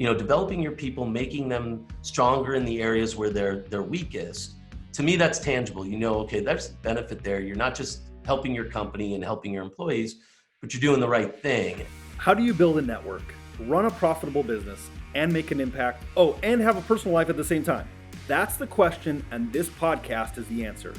developing your people, making them stronger in the areas where they're weakest. To me, that's tangible. Okay, there's benefit there. You're not just helping your company and helping your employees, but you're doing the right thing. How do you build a network, run a profitable business, and make an impact? Oh, and have a personal life at the same time? That's the question, and this podcast is the answer.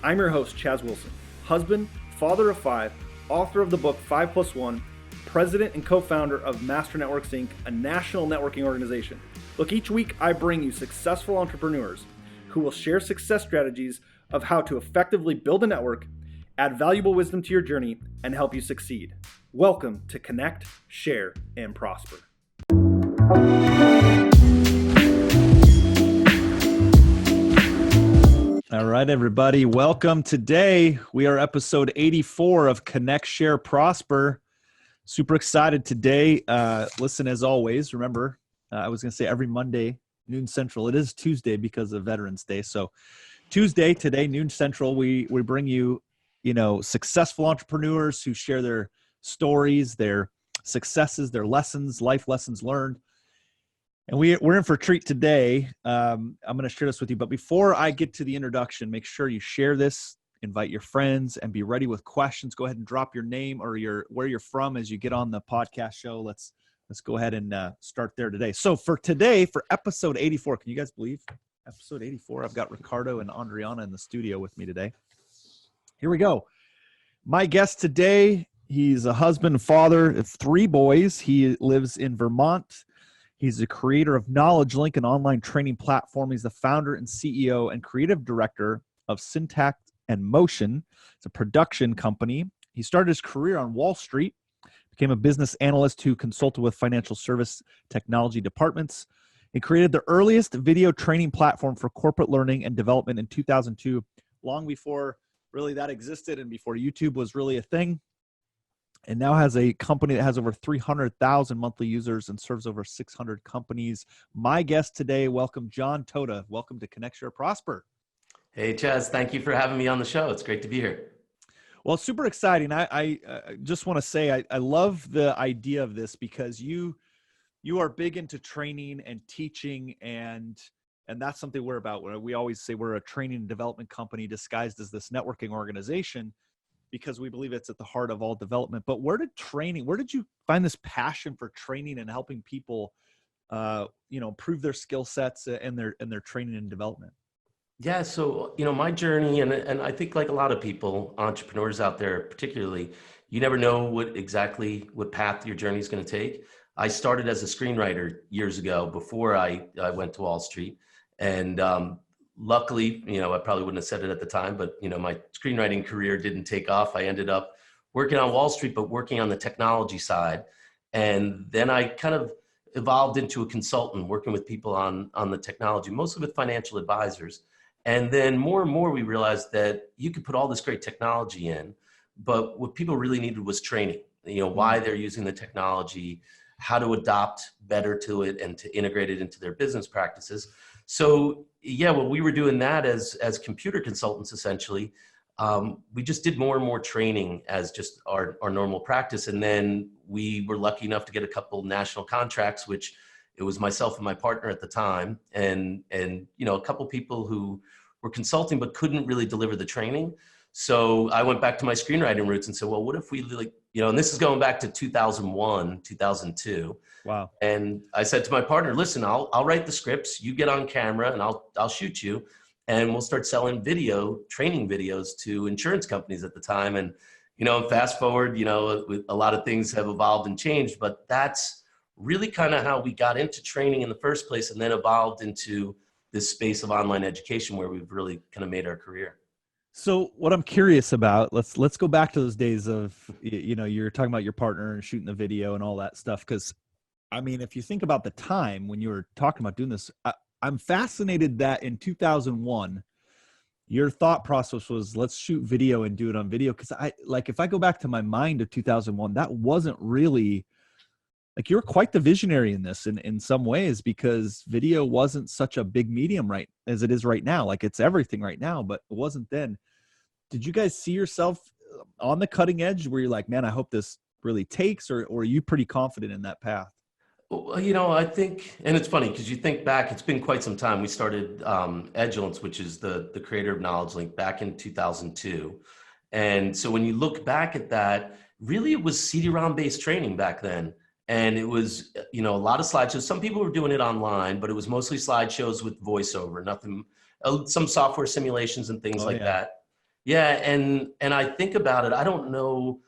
I'm your host, Chaz Wilson, husband, father of 5, author of the book 5+1, president and co-founder of Master Networks, Inc., a national networking organization. Look, each week I bring you successful entrepreneurs who will share success strategies of how to effectively build a network, add valuable wisdom to your journey, and help you succeed. Welcome to Connect, Share, and Prosper. All right, everybody. Welcome. Today, we are episode 84 of Connect, Share, Prosper. Super excited today. Listen, as always, remember, I was going to say every Monday, noon Central. It is Tuesday because of Veterans Day. So Tuesday, today, noon Central, we bring you, successful entrepreneurs who share their stories, their successes, their lessons, life lessons learned. And we're in for a treat today. I'm going to share this with you. But before I get to the introduction, make sure you share this, invite your friends, and be ready with questions. Go ahead and drop your name or where you're from as you get on the podcast show. Let's go ahead and start there today. So for today, for episode 84, can you guys believe episode 84? I've got Ricardo and Andriana in the studio with me today. Here we go. My guest today, he's a husband and father of 3 boys. He lives in Vermont. He's the creator of Knowledge Link, an online training platform. He's the founder and CEO and creative director of Syntact and Motion. It's a production company. He started his career on Wall Street, became a business analyst who consulted with financial service technology departments. He created the earliest video training platform for corporate learning and development in 2002, long before really that existed and before YouTube was really a thing. And now has a company that has over 300,000 monthly users and serves over 600 companies. My guest today, welcome Jon Tota. Welcome to Connect, Share, Prosper. Hey, Chaz, thank you for having me on the show. It's great to be here. Well, it's super exciting. I just want to say I love the idea of this because you are big into training and teaching, and that's something we're about. We always say we're a training and development company disguised as this networking organization, because we believe it's at the heart of all development. But where did you find this passion for training and helping people, improve their skill sets and their training and development? Yeah, so, my journey, and I think like a lot of people, entrepreneurs out there particularly, you never know what path your journey is going to take. I started as a screenwriter years ago before I went to Wall Street. And luckily, I probably wouldn't have said it at the time, but, my screenwriting career didn't take off. I ended up working on Wall Street, but working on the technology side. And then I kind of evolved into a consultant working with people on the technology, mostly with financial advisors. And then more and more, we realized that you could put all this great technology in, but what people really needed was training, why they're using the technology, how to adopt better to it and to integrate it into their business practices. So yeah, well, we were doing that as computer consultants, essentially. We just did more and more training as just our normal practice. And then we were lucky enough to get a couple national contracts, which it was myself and my partner at the time, and a couple people who were consulting but couldn't really deliver the training. So I went back to my screenwriting roots and said, well, what if we and this is going back to 2001, 2002. Wow. And I said to my partner, listen, I'll write the scripts, you get on camera and I'll shoot you, and we'll start selling training videos to insurance companies at the time. And, fast forward, a lot of things have evolved and changed, but that's really kind of how we got into training in the first place, and then evolved into this space of online education where we've really kind of made our career. So what I'm curious about, let's go back to those days of, you're talking about your partner and shooting the video and all that stuff. Because if you think about the time when you were talking about doing this, I'm fascinated that in 2001, your thought process was, let's shoot video and do it on video. Because if I go back to my mind of 2001, that wasn't really, you're quite the visionary in this in some ways, because video wasn't such a big medium right as it is right now. It's everything right now, but it wasn't then. Did you guys see yourself on the cutting edge where you're like, man, I hope this really takes, or are you pretty confident in that path? Well, I think, and it's funny because you think back, it's been quite some time. We started Agilent, which is the creator of Knowledge Link, back in 2002. And so when you look back at that, really it was CD-ROM based training back then. And it was, a lot of slideshows. Some people were doing it online, but it was mostly slideshows with voiceover, nothing, some software simulations and things Oh like yeah. that. Yeah, and I think about it, I don't know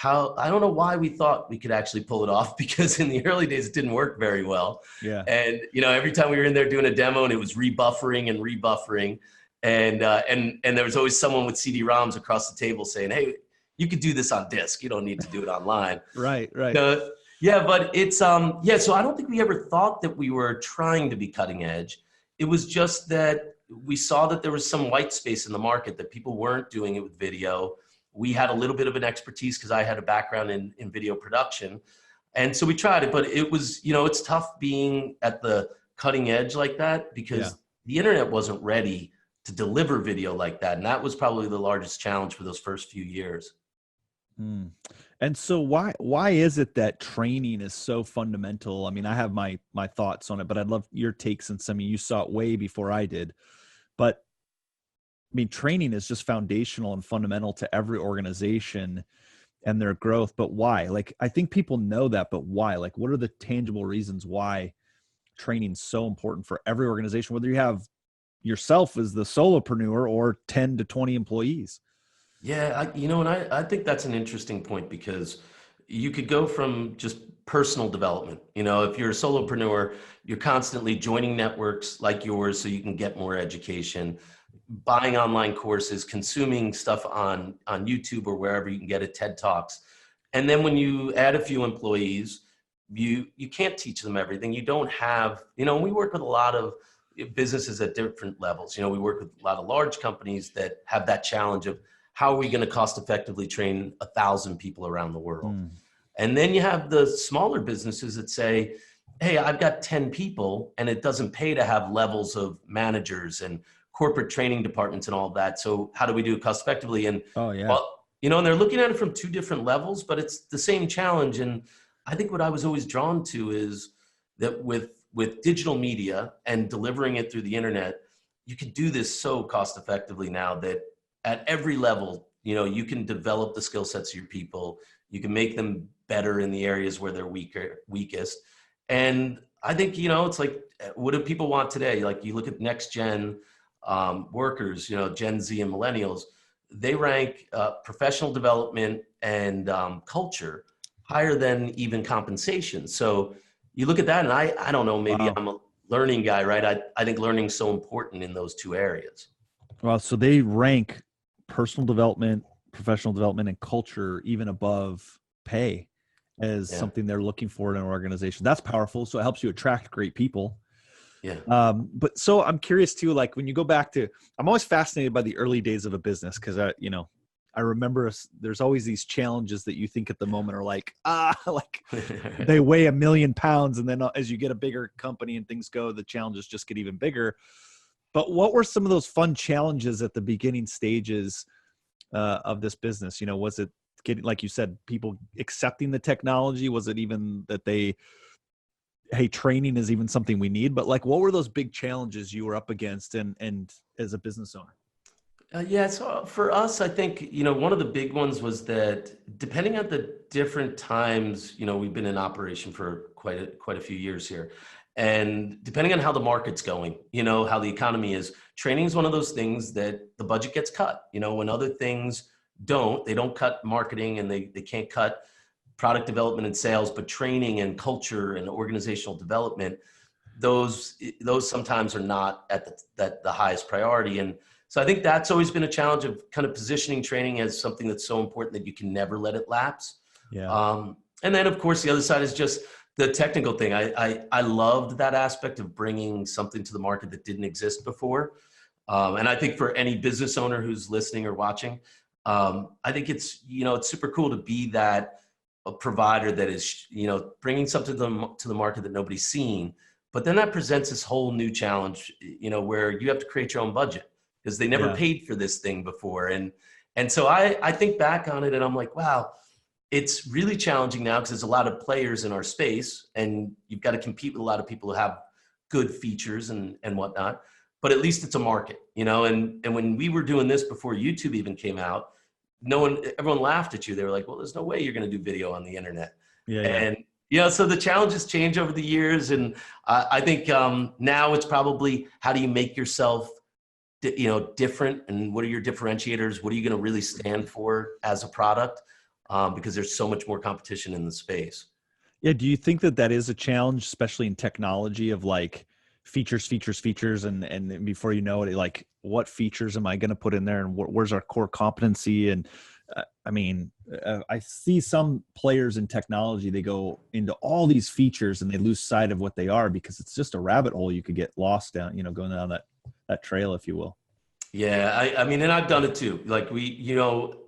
why we thought we could actually pull it off because in the early days it didn't work very well. Yeah. And every time we were in there doing a demo and it was rebuffering and rebuffering, and there was always someone with CD-ROMs across the table saying, "Hey, you could do this on disk. You don't need to do it online." Right. Right. Yeah, but it's yeah. So I don't think we ever thought that we were trying to be cutting edge. It was just that we saw that there was some white space in the market, that people weren't doing it with video. We had a little bit of an expertise because I had a background in video production. And so we tried it, but it was, it's tough being at the cutting edge like that Yeah. because the internet wasn't ready to deliver video like that. And that was probably the largest challenge for those first few years. Hmm. And so why is it that training is so fundamental? I mean, I have my thoughts on it, but I'd love your takes, since you saw it way before I did. But I mean, training is just foundational and fundamental to every organization and their growth. But why? Like, I think people know that, but why? Like, what are the tangible reasons why training is so important for every organization, whether you have yourself as the solopreneur or 10 to 20 employees? Yeah, and I think that's an interesting point because you could go from just personal development. If you're a solopreneur, you're constantly joining networks like yours so you can get more education, buying online courses, consuming stuff on YouTube or wherever you can get it, TED Talks. And then when you add a few employees, you can't teach them everything. You don't have, we work with a lot of businesses at different levels. We work with a lot of large companies that have that challenge of how are we going to cost effectively train 1,000 people around the world? Mm. And then you have the smaller businesses that say, hey, I've got 10 people and it doesn't pay to have levels of managers and corporate training departments and all of that. So how do we do it cost effectively? And Oh yeah. well, and they're looking at it from two different levels, but it's the same challenge. And I think what I was always drawn to is that with digital media and delivering it through the internet, you can do this so cost effectively now that at every level, you can develop the skill sets of your people. You can make them better in the areas where they're weakest. And I think, it's like, what do people want today? Like you look at next gen workers, Gen Z and millennials, they rank professional development and culture higher than even compensation. So you look at that and I don't know, maybe Wow. I'm a learning guy, right? I think learning's so important in those two areas. Well, so they rank personal development, professional development, and culture even above pay as Yeah. something they're looking for in an organization. That's powerful. So it helps you attract great people. Yeah. But so I'm curious too, like when you go back to, I'm always fascinated by the early days of a business because I remember there's always these challenges that you think at the moment are like, like they weigh 1,000,000 pounds. And then as you get a bigger company and things go, the challenges just get even bigger. But what were some of those fun challenges at the beginning stages of this business? Was it getting, like you said, people accepting the technology? Was it even that hey, training is even something we need? But like, what were those big challenges you were up against and as a business owner? Yeah, so for us, I think, one of the big ones was that depending on the different times, we've been in operation for quite a few years here. And depending on how the market's going, how the economy is, training is one of those things that the budget gets cut. When other things they don't cut marketing and they can't cut product development and sales, but training and culture and organizational development, those sometimes are not at the highest priority. And so I think that's always been a challenge of kind of positioning training as something that's so important that you can never let it lapse. Yeah. And then of course the other side is just the technical thing. I loved that aspect of bringing something to the market that didn't exist before. And I think for any business owner who's listening or watching, I think it's super cool to be a provider that is, bringing something to the market that nobody's seen. But then that presents this whole new challenge, where you have to create your own budget because they never Yeah. paid for this thing before. And so I think back on it and I'm like, wow, It's really challenging now because there's a lot of players in our space, and you've got to compete with a lot of people who have good features and whatnot. But at least it's a market, and when we were doing this before YouTube even came out, everyone laughed at you. They were like, well, there's no way you're going to do video on the internet. Yeah. And, so the challenges change over the years. And I think now it's probably, how do you make yourself, different, and what are your differentiators? What are you going to really stand for as a product? Because there's so much more competition in the space. Yeah. Do you think that is a challenge, especially in technology, of like features, and before you know it, like what features am I going to put in there, and where's our core competency? And I see some players in technology, they go into all these features and they lose sight of what they are, because it's just a rabbit hole you could get lost down, going down that trail, if you will. Yeah, I mean, and I've done it too. Like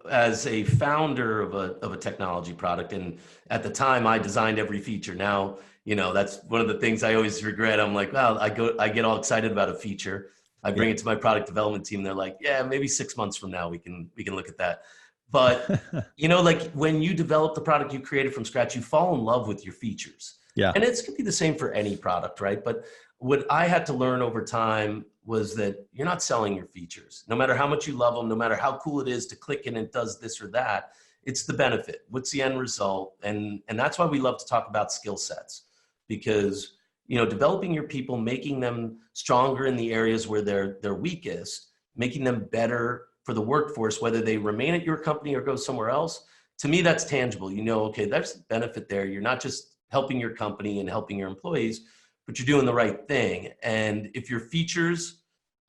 as a founder of a technology product, and at the time I designed every feature. Now, that's one of the things I always regret. I'm like, well, I get all excited about a feature. I bring it to my product development team. They're like, yeah, maybe 6 months from now we can look at that. But like when you develop the product you created from scratch, you fall in love with your features. Yeah. And it's gonna be the same for any product, right? But what I had to learn over time was that you're not selling your features. No matter how much you love them, no matter how cool it is to click and it does this or that, it's the benefit. What's the end result? And that's why we love to talk about skill sets, because developing your people, making them stronger in the areas where they're weakest, making them better for the workforce, whether they remain at your company or go somewhere else. To me, that's tangible. Okay, there's a benefit there. You're not just helping your company and helping your employees, but you're doing the right thing. And if your features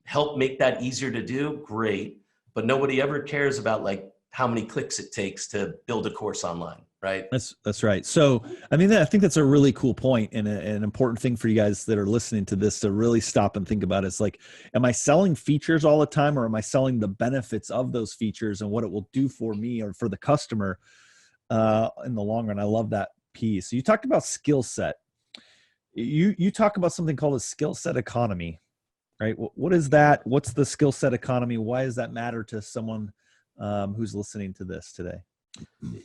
help make that easier to do, great. But nobody ever cares about like how many clicks it takes to build a course online, right? That's right. So, I think that's a really cool point, and an important thing for you guys that are listening to this to really stop and think about is like, am I selling features all the time, or am I selling the benefits of those features and what it will do for me or for the customer in the long run? I love that piece. So you talked about skill set. You talk about something called a skill set economy, right? What is that? What's the skill set economy? Why does that matter to someone who's listening to this today?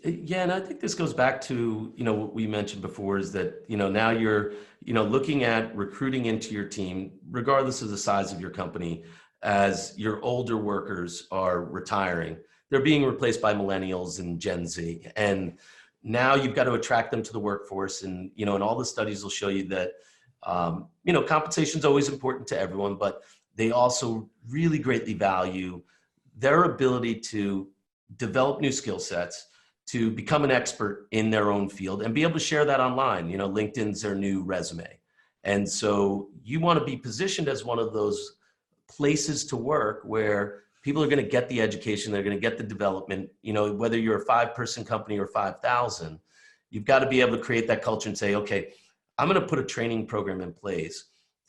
Yeah, and I think this goes back to, what we mentioned before, is that, now you're, looking at recruiting into your team, regardless of the size of your company, as your older workers are retiring. They're being replaced by millennials and Gen Z. And now you've got to attract them to the workforce. And, and all the studies will show you that, compensation is always important to everyone, but they also really greatly value their ability to develop new skill sets, to become an expert in their own field and be able to share that online. LinkedIn's their new resume. And so you want to be positioned as one of those places to work where people are going to get the education, they're going to get the development, whether you're a 5-person company or 5,000, you've got to be able to create that culture and say, okay, I'm going to put a training program in place.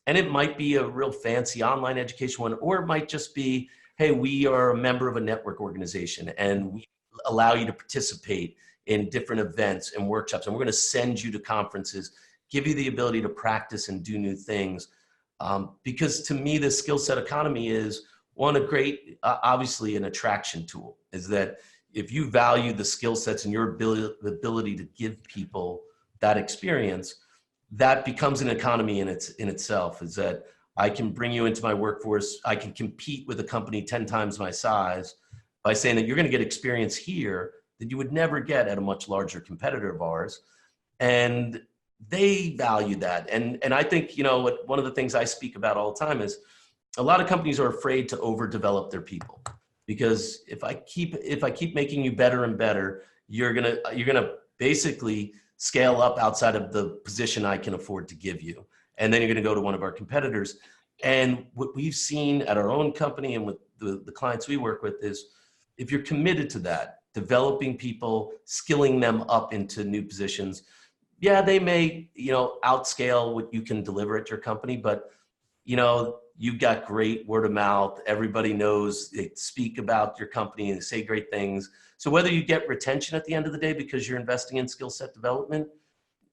And it might be a real fancy online education one, or it might just be, hey, we are a member of a network organization and we allow you to participate in different events and workshops. And we're going to send you to conferences, give you the ability to practice and do new things. Because to me, the skill set economy is a great, obviously an attraction tool, is that if you value the skill sets and your ability to give people that experience, that becomes an economy in itself, is that I can bring you into my workforce. I can compete with a company 10 times my size by saying that you're going to get experience here that you would never get at a much larger competitor of ours. And they value that. And I think, one of the things I speak about all the time is a lot of companies are afraid to overdevelop their people, because if I keep making you better and better, you're going to basically scale up outside of the position I can afford to give you. And then you're going to go to one of our competitors. And what we've seen at our own company and with the clients we work with is, if you're committed to that, developing people, skilling them up into new positions, yeah, they may, outscale what you can deliver at your company, but, you've got great word of mouth. Everybody knows, they speak about your company and say great things. So whether you get retention at the end of the day because you're investing in skill set development,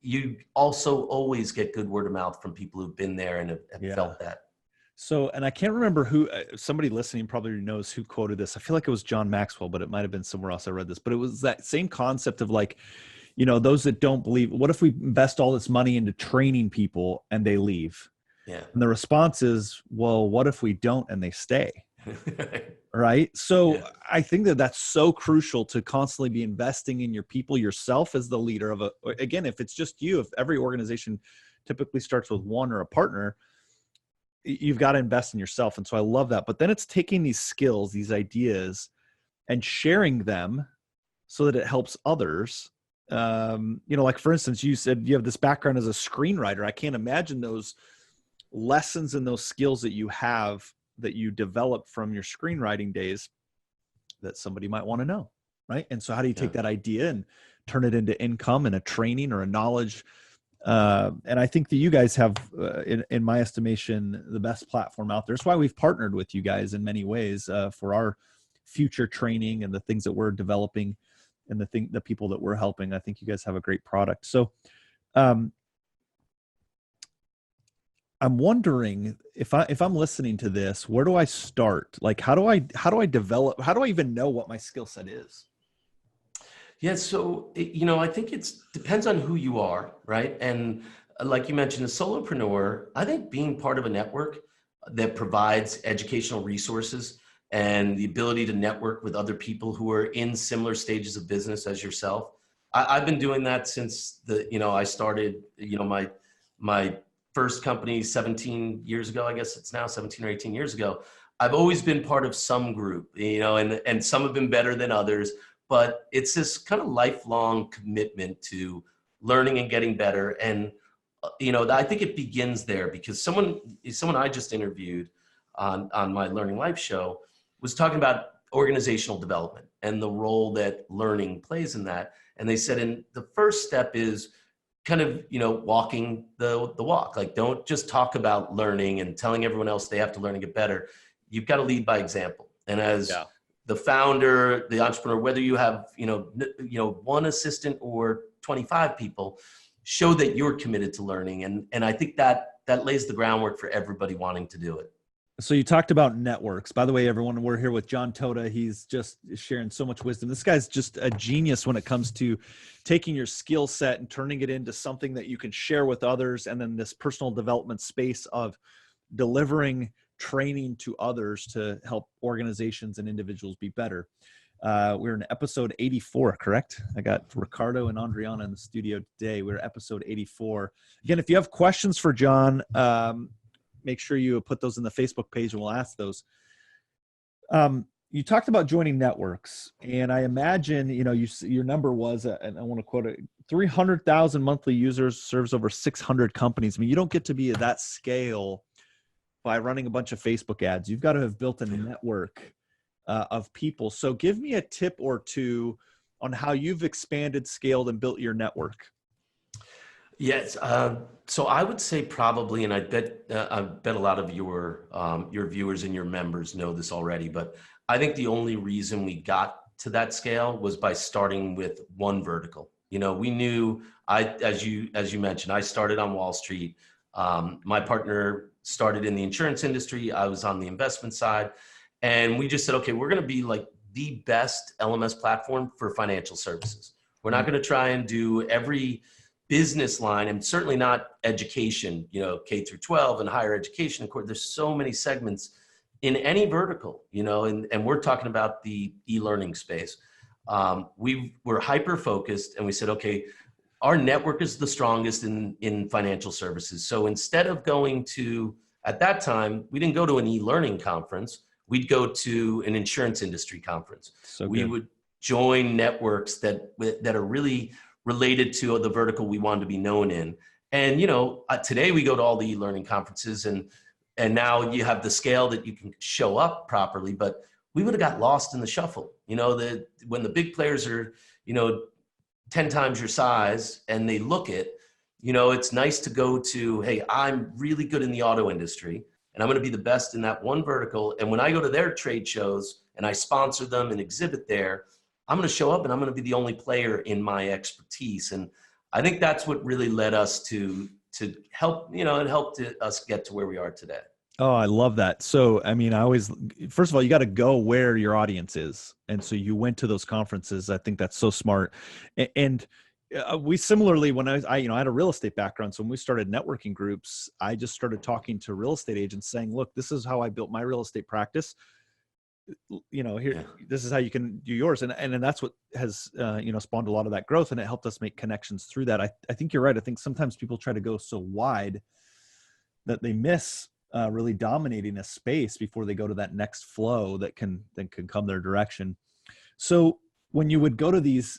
you also always get good word of mouth from people who've been there and have felt that. So, and I can't remember who, somebody listening probably knows who quoted this. I feel like it was John Maxwell, but it might've been somewhere else I read this, but it was that same concept of like, those that don't believe, what if we invest all this money into training people and they leave? Yeah. And the response is, well, what if we don't and they stay? Right. So Yeah. I think that that's so crucial to constantly be investing in your people, yourself as the leader of again, if it's just you, if every organization typically starts with one or a partner, you've got to invest in yourself. And so I love that. But then it's taking these skills, these ideas, and sharing them so that it helps others. Like for instance, you said you have this background as a screenwriter. I can't imagine those lessons and those skills that you have that you developed from your screenwriting days that somebody might want to know. Right. And so how do you take that idea and turn it into income and a training or a knowledge? And I think that you guys have, in my estimation, the best platform out there. That's why we've partnered with you guys in many ways for our future training and the things that we're developing and the people that we're helping. I think you guys have a great product. So I'm wondering if I'm listening to this, where do I start? Like, how do I develop? How do I even know what my skill set is? Yeah, so I think it depends on who you are, right? And like you mentioned, a solopreneur, I think being part of a network that provides educational resources and the ability to network with other people who are in similar stages of business as yourself. I've been doing that since I started, my first company 17 years ago. I guess it's now 17 or 18 years ago. I've always been part of some group, and some have been better than others. But it's this kind of lifelong commitment to learning and getting better. And, I think it begins there because someone I just interviewed on my Learning Life show was talking about organizational development and the role that learning plays in that. And they said, and the first step is kind of, walking the walk. Like, don't just talk about learning and telling everyone else they have to learn and get better. You've got to lead by example. And as the founder, the entrepreneur, whether you have, one assistant or 25 people, show that you're committed to learning. And I think that lays the groundwork for everybody wanting to do it. So you talked about networks. By the way, everyone, we're here with Jon Tota. He's just sharing so much wisdom. This guy's just a genius when it comes to taking your skill set and turning it into something that you can share with others. And then this personal development space of delivering training to others to help organizations and individuals be better. We're in episode 84, correct? I got Ricardo and Andriana in the studio today. We're episode 84. Again, if you have questions for Jon, make sure you put those in the Facebook page and we'll ask those. You talked about joining networks, and I imagine, your number was, and I want to quote it, 300,000 monthly users, serves over 600 companies. I mean, you don't get to be at that scale by running a bunch of Facebook ads. You've got to have built a network of people. So give me a tip or two on how you've expanded, scaled, and built your network. Yes. So I would say probably, and I bet a lot of your viewers and your members know this already, but I think the only reason we got to that scale was by starting with one vertical. We knew as you mentioned, I started on Wall Street. My partner started in the insurance industry. I was on the investment side, and we just said, okay, we're going to be like the best LMS platform for financial services. We're not going to try and do every business line, and certainly not education, K through 12 and higher education. Of course, there's so many segments in any vertical, and we're talking about the e-learning space. We were hyper focused, and we said, okay, our network is the strongest in financial services. So instead of going to, at that time, we didn't go to an e-learning conference. We'd go to an insurance industry conference. So we would join networks that are really related to the vertical we wanted to be known in. And, today we go to all the e-learning conferences, and now you have the scale that you can show up properly, but we would have got lost in the shuffle. When the big players are, 10 times your size and they look it, it's nice to go to, hey, I'm really good in the auto industry and I'm going to be the best in that one vertical. And when I go to their trade shows and I sponsor them and exhibit there, I'm going to show up and I'm going to be the only player in my expertise. And I think that's what really led us to help, it helped us get to where we are today. Oh, I love that. So, I mean, first of all, you got to go where your audience is. And so you went to those conferences. I think that's so smart. And we similarly, when I had a real estate background. So when we started networking groups, I just started talking to real estate agents saying, look, this is how I built my real estate practice. Here, Yeah. this is how you can do yours. And that's what has, spawned a lot of that growth. And it helped us make connections through that. I think you're right. I think sometimes people try to go so wide that they miss really dominating a space before they go to that next flow that can come their direction. So when you would go to these,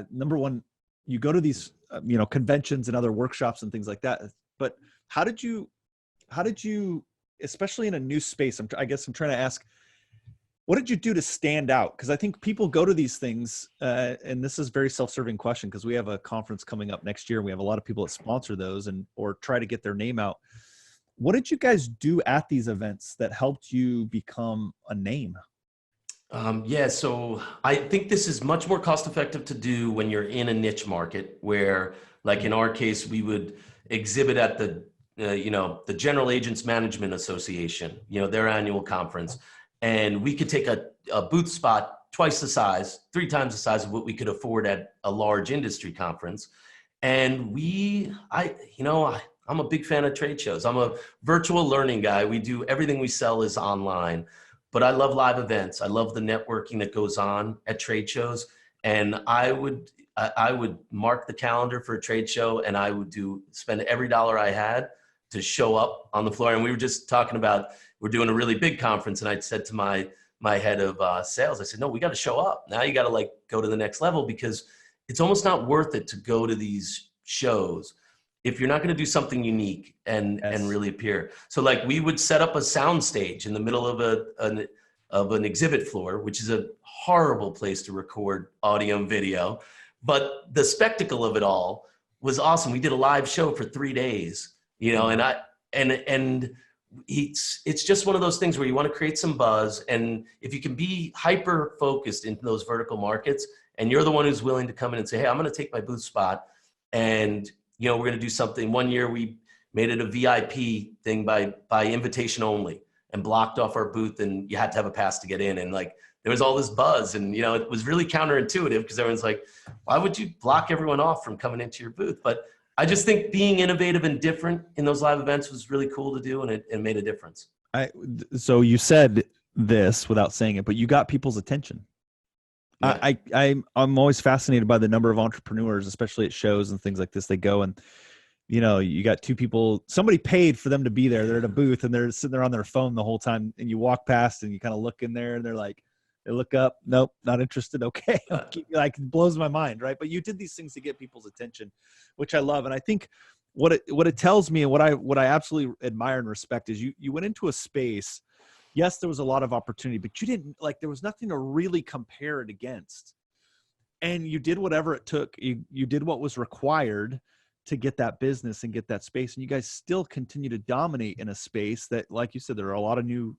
number one, you go to these, conventions and other workshops and things like that. But how did you, especially in a new space, I guess I'm trying to ask, what did you do to stand out? Because I think people go to these things, and this is a very self-serving question because we have a conference coming up next year. And we have a lot of people that sponsor those or try to get their name out. What did you guys do at these events that helped you become a name? Yeah, so I think this is much more cost effective to do when you're in a niche market where, like in our case, we would exhibit at the General Agents Management Association, their annual conference. And we could take a booth spot twice the size, 3 times the size of what we could afford at a large industry conference. And I'm a big fan of trade shows. I'm a virtual learning guy. We do everything we sell is online, but I love live events. I love the networking that goes on at trade shows. And I would mark the calendar for a trade show, and I would spend every dollar I had to show up on the floor. And we were just talking about, we're doing a really big conference, and I said to my head of sales, I said, no, we got to show up. Now you got to go to the next level, because it's almost not worth it to go to these shows if you're not going to do something unique and really appear. So we would set up a sound stage in the middle of an exhibit floor, which is a horrible place to record audio and video, but the spectacle of it all was awesome. We did a live show for 3 days, and it's just one of those things where you want to create some buzz. And if you can be hyper focused into those vertical markets, and you're the one who's willing to come in and say, hey, I'm going to take my booth spot, and we're going to do something. One year we made it a VIP thing by invitation only, and blocked off our booth, and you had to have a pass to get in. And there was all this buzz, and it was really counterintuitive, because everyone's like, why would you block everyone off from coming into your booth? But I just think being innovative and different in those live events was really cool to do, and it made a difference. So you said this without saying it, but you got people's attention. Yeah. I'm always fascinated by the number of entrepreneurs, especially at shows and things like this. They go and, you got 2 people, somebody paid for them to be there. They're at a booth and they're sitting there on their phone the whole time. And you walk past and you kind of look in there and they look up. Nope, not interested. Okay. It blows my mind. Right. But you did these things to get people's attention, which I love. And I think what it tells me, and what I absolutely admire and respect is you went into a space. Yes, there was a lot of opportunity, but you didn't there was nothing to really compare it against. And you did whatever it took. You did what was required to get that business and get that space. And you guys still continue to dominate in a space that, like you said, there are a lot of new,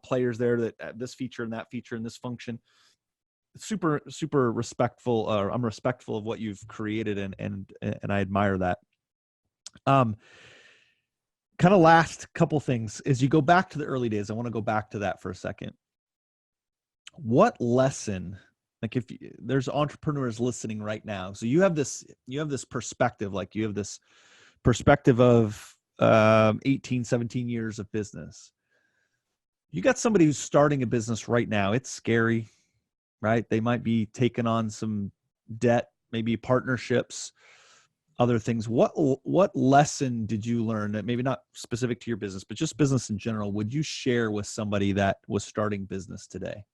players there that this feature and that feature and this function. Super, super respectful. I'm respectful of what you've created, and I admire that. Kind of last couple things as you go back to the early days. I want to go back to that for a second. What lesson, if there's entrepreneurs listening right now, so you have this perspective, you have this perspective of 18, 17 years of business. You got somebody who's starting a business right now. It's scary, right? They might be taking on some debt, maybe partnerships, other things. What lesson did you learn, that maybe not specific to your business, but just business in general, would you share with somebody that was starting business today?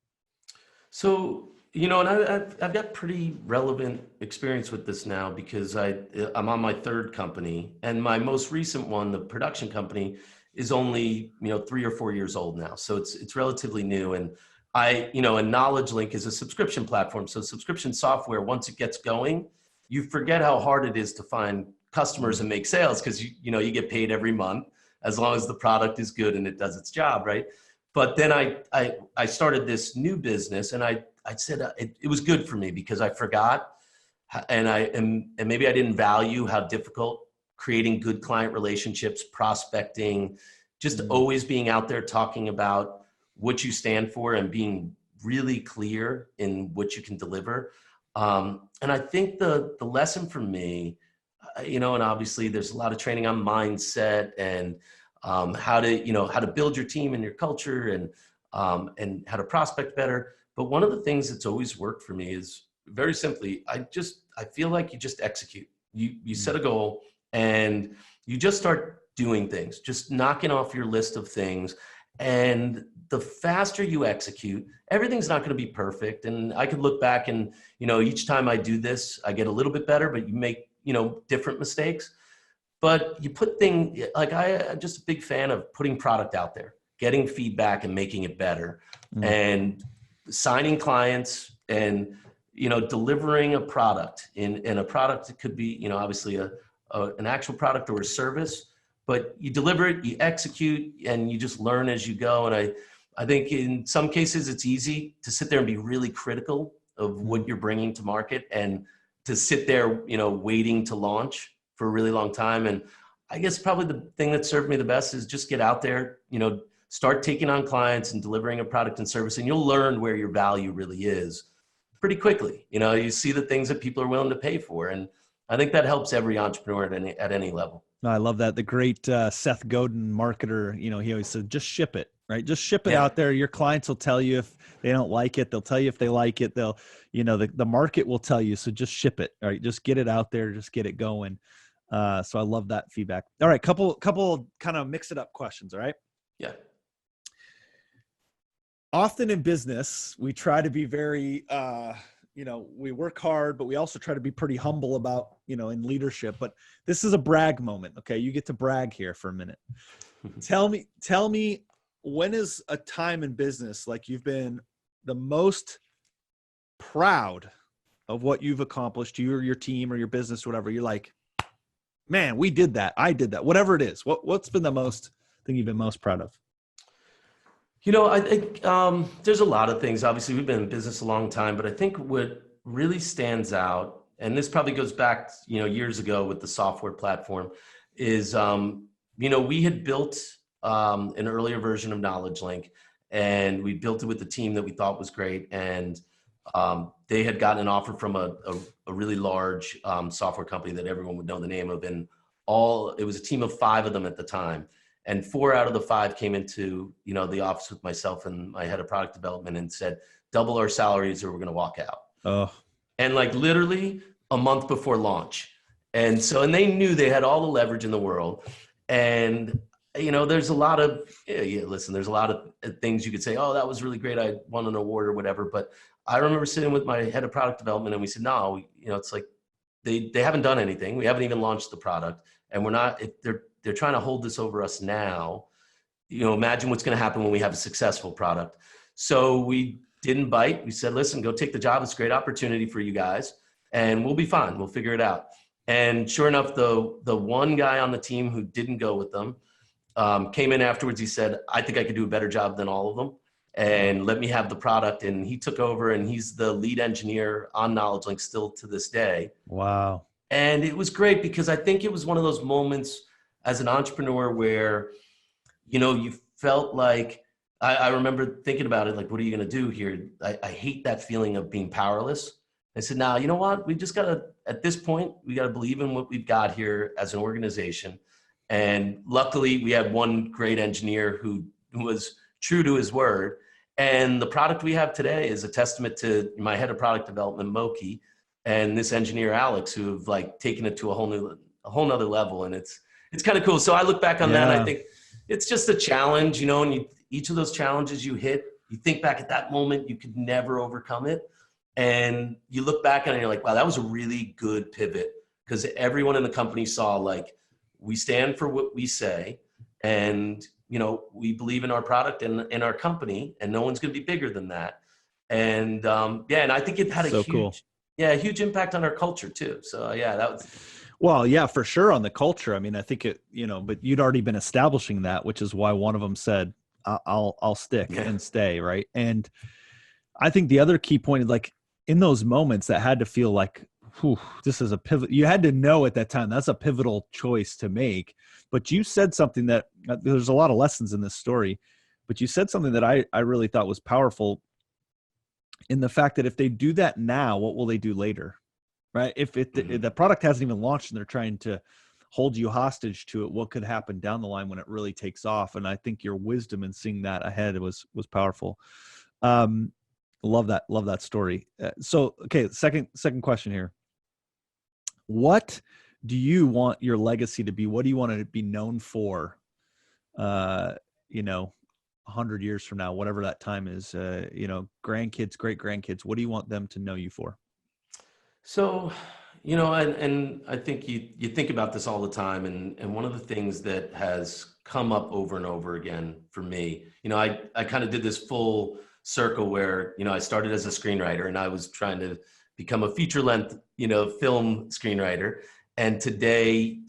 So, and I've got pretty relevant experience with this now, because I'm on my 3rd company, and my most recent one, the production company, is only 3 or 4 years old now. So it's relatively new. And and Knowledge Link is a subscription platform. So subscription software, once it gets going, you forget how hard it is to find customers and make sales, because you get paid every month as long as the product is good and it does its job, right? But then I started this new business, and I said it was good for me because I forgot, and maybe I didn't value how difficult creating good client relationships, prospecting, just always being out there talking about what you stand for and being really clear in what you can deliver. And I think the lesson for me, and obviously there's a lot of training on mindset and how to build your team and your culture and how to prospect better. But one of the things that's always worked for me is very simply, I feel like you just execute. You set a goal and you just start doing things, just knocking off your list of things. And the faster you execute, everything's not going to be perfect. And I could look back and, each time I do this, I get a little bit better, but you make, different mistakes. But you put I'm just a big fan of putting product out there, getting feedback and making it better, and signing clients and, delivering a product. And a product, it could be, obviously an actual product or a service, but you deliver it, you execute, and you just learn as you go. And I think in some cases it's easy to sit there and be really critical of what you're bringing to market and to sit there, waiting to launch for a really long time. And I guess probably the thing that served me the best is just get out there, start taking on clients and delivering a product and service, and you'll learn where your value really is pretty quickly. You see the things that people are willing to pay for. And I think that helps every entrepreneur at any level. No, I love that. The great Seth Godin marketer, he always said, just ship it, right? Just ship it out there. Your clients will tell you if they don't like it. They'll tell you if they like it. They'll, the market will tell you. So just ship it, right? Just get it out there. Just get it going. So I love that feedback. All right. Couple kind of mix it up questions. All right. Yeah. Often in business, we try to be very, we work hard, but we also try to be pretty humble about, in leadership. But this is a brag moment. Okay. You get to brag here for a minute. Tell me, when is a time in business like you've been the most proud of what you've accomplished, you or your team or your business, whatever? You're like, man, we did that. I did that. Whatever it is. What's been the thing you've been most proud of? I think there's a lot of things. Obviously, we've been in business a long time, but I think what really stands out, and this probably goes back, years ago with the software platform, is, we had built an earlier version of Knowledge Link, and we built it with the team that we thought was great. And they had gotten an offer from a really large software company that everyone would know the name of. And it was a team of 5 of them at the time. And 4 out of the 5 came into, the office with myself and my head of product development and said, double our salaries or we're going to walk out. Oh. And literally a month before launch. And they knew they had all the leverage in the world. And, there's a lot of, there's a lot of things you could say, oh, that was really great. I won an award or whatever. But I remember sitting with my head of product development and we said, no, it's like they haven't done anything. We haven't even launched the product. And we're not, if they're trying to hold this over us now. Imagine what's going to happen when we have a successful product. So we didn't bite. We said, listen, go take the job. It's a great opportunity for you guys and we'll be fine. We'll figure it out. And sure enough, the one guy on the team who didn't go with them came in afterwards. He said, I think I could do a better job than all of them and let me have the product. And he took over and he's the lead engineer on Knowledge Link still to this day. Wow. And it was great because I think it was one of those moments as an entrepreneur where, you felt like, I remember thinking about it, like, what are you going to do here? I hate that feeling of being powerless. I said, now, you know what? We just got to, at this point, we got to believe in what we've got here as an organization. And luckily we had one great engineer who was true to his word. And the product we have today is a testament to my head of product development, Moki, and this engineer, Alex, who have taken it to a whole nother level. And it's kind of cool. So I look back on that and I think it's just a challenge, and each of those challenges you hit, you think back at that moment, you could never overcome it. And you look back and you're like, wow, that was a really good pivot because everyone in the company saw we stand for what we say and, we believe in our product and in our company and no one's going to be bigger than that. And and I think it had a huge impact on our culture too. So that was. Well, yeah, for sure on the culture. I mean, I think but you'd already been establishing that, which is why one of them said, I'll stick and stay. Right. And I think the other key point is in those moments that had to feel like, whew, this is a pivot. You had to know at that time, that's a pivotal choice to make. But you said something that there's a lot of lessons in this story, but you said something that I really thought was powerful in the fact that if they do that now, what will they do later? Right? If the product hasn't even launched and they're trying to hold you hostage to it, what could happen down the line when it really takes off? And I think your wisdom in seeing that ahead was powerful. Love that story. So, okay, second question here. What do you want your legacy to be? What do you want to be known for? 100 years from now, whatever that time is, grandkids, great grandkids, what do you want them to know you for? So, and I think you think about this all the time. And one of the things that has come up over and over again for me, I kind of did this full circle where, I started as a screenwriter and I was trying to become a feature length, film screenwriter. And today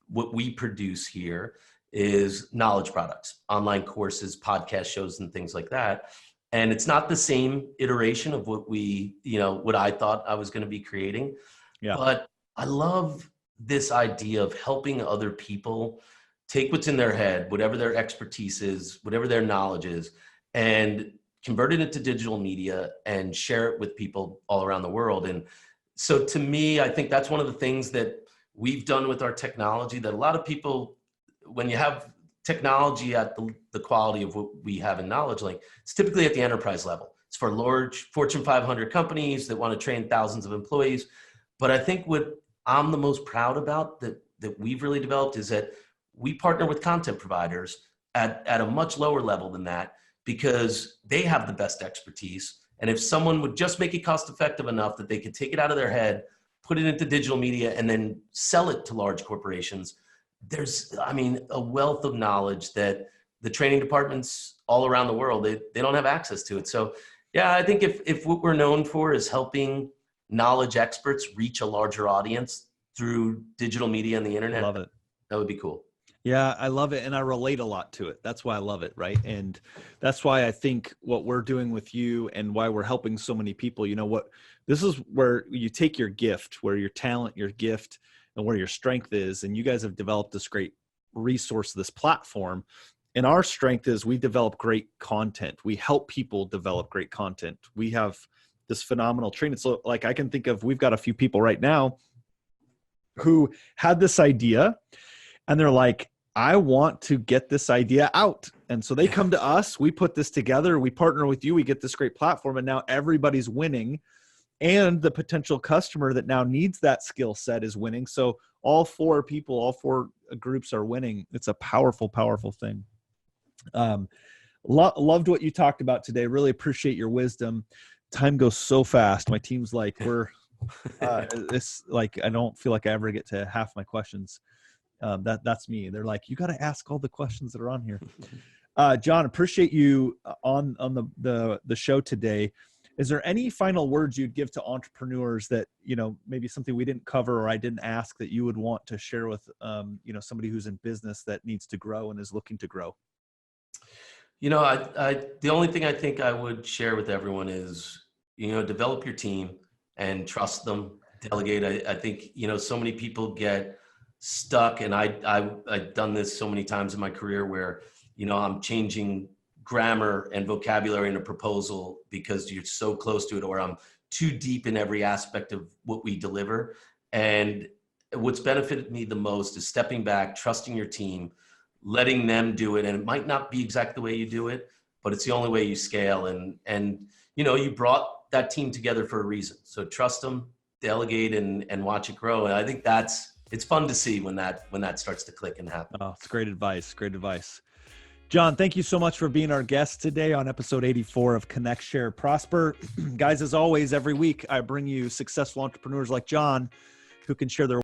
what we produce here is knowledge products, online courses, podcast shows, and things like that. And it's not the same iteration of what I thought I was going to be creating. Yeah. But I love this idea of helping other people take what's in their head, whatever their expertise is, whatever their knowledge is, and convert it into digital media and share it with people all around the world. And so to me, I think that's one of the things that we've done with our technology that a lot of people, when you have technology at the quality of what we have in knowledge, like it's typically at the enterprise level. It's for large Fortune 500 companies that want to train thousands of employees. But I think what I'm the most proud about that we've really developed is that we partner with content providers at a much lower level than that, because they have the best expertise. And if someone would just make it cost effective enough that they could take it out of their head, put it into digital media, and then sell it to large corporations, there's, a wealth of knowledge that the training departments all around the world, they don't have access to it. So yeah, I think if what we're known for is helping knowledge experts reach a larger audience through digital media and the internet, love it. That would be cool. Yeah, I love it. And I relate a lot to it. That's why I love it. Right. And that's why I think what we're doing with you and why we're helping so many people, this is where you take your gift, where your talent, your gift, and where your strength is. And you guys have developed this great resource, this platform. And our strength is we develop great content. We help people develop great content. We have this phenomenal training. So like I can think of, we've got a few people right now who had this idea and they're like, I want to get this idea out. And so they come to us, we put this together, we partner with you, we get this great platform, and now everybody's winning. And the potential customer that now needs that skill set is winning. So all four groups are winning. It's a powerful, powerful thing. Loved what you talked about today. Really appreciate your wisdom. Time goes so fast. My team's like, it's like, I don't feel like I ever get to half my questions. That's me. They're like, you got to ask all the questions that are on here. Jon, appreciate you on the show today. Is there any final words you'd give to entrepreneurs that, maybe something we didn't cover or I didn't ask that you would want to share with, somebody who's in business that needs to grow and is looking to grow? The only thing I think I would share with everyone is, develop your team and trust them, delegate. I think, so many people get stuck, and I've done this so many times in my career where, I'm changing grammar and vocabulary in a proposal because you're so close to it, or I'm too deep in every aspect of what we deliver. And what's benefited me the most is stepping back, trusting your team, letting them do it. And it might not be exactly the way you do it, but it's the only way you scale. And you brought that team together for a reason. So trust them, delegate, and watch it grow. And I think it's fun to see when that starts to click and happen. Oh, it's great advice. Great advice. Jon, thank you so much for being our guest today on episode 84 of Connect, Share, Prosper. Guys, as always, every week I bring you successful entrepreneurs like Jon who can share their